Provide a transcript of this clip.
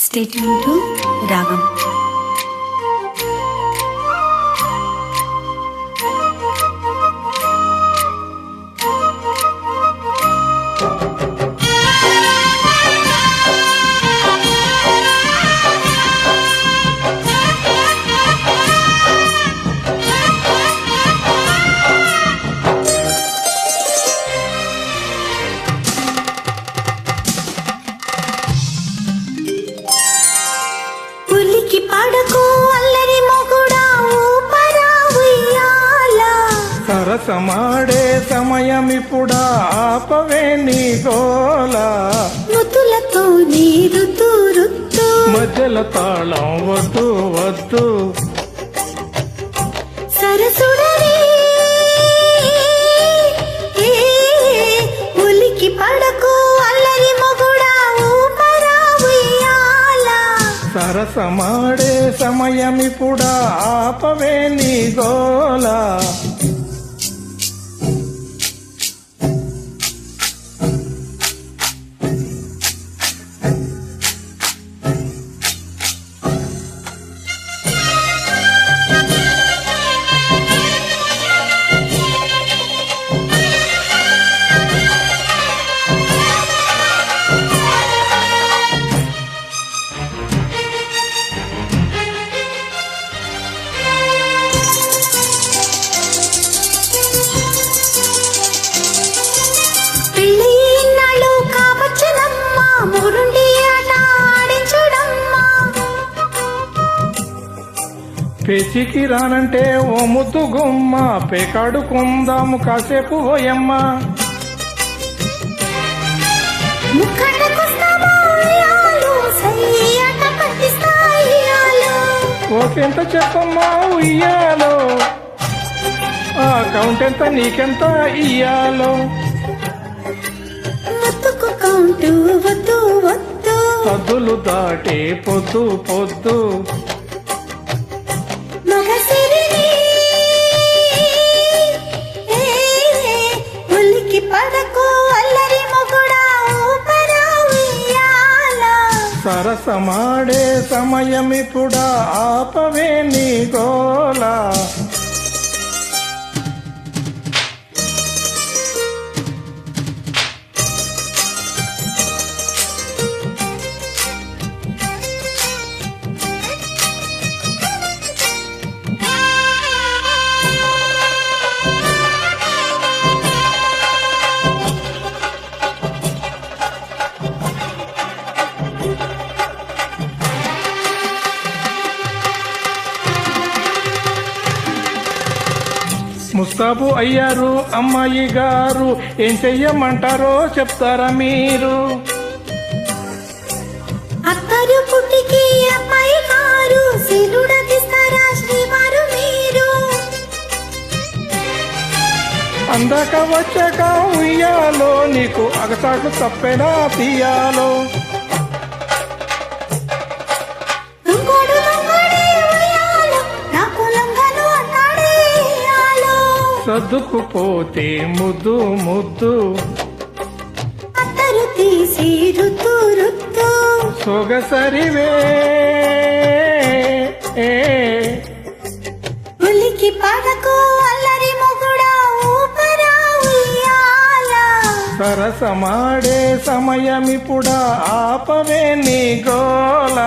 Stay tuned to Ragam. సరసమాడే సమయమిప్పుడా ఆపవే నీ గోల ముతులతో నీ రుతు రుతు మధ్యల తాళం వద్దు వద్దు సరసుడని ఉలికి పడకు అల్లరి మొగుడా ఊపరా ఉయ్యాల సరసమాడే సమయమిప్పుడా ఆపవే నీ గోల పేచికి రానంటే ఓ ముద్దు గుమ్మ పేకాడుకుందాము కాసేపు ఓయమ్మ ఓకెంత చెప్పమ్మా ఉయ్యాలో ఆ కౌంట్ ఎంత నీకెంత ఇయ్యాలో పద్దులు దాటే పొద్దు పొద్దు సరసమాడే సమయమిప్పుడా ఆపవే నీ గోల ముస్తాబు అయ్యారు అమ్మాయి గారు ఏం చెయ్యమంటారో చెప్తారా మీరు అత్తరు పుట్టికి అమ్మాయి గారు శీలుడదిస్తారా శ్రీవారు మీరు అందాక వచ్చాక ఉయ్యాలో నీకు అగసాట్లు తప్పేనా తీయాలో సర్దుకుపోతే ముద్దు ముద్దు అత్తరు తీసి రుతు రుతు సొగసరివే ఉలికి పడకు అల్లరి మొగుడా ఊపరా ఉయ్యాల సరసమాడే సమయమిప్పుడా ఆపవే నీ గోల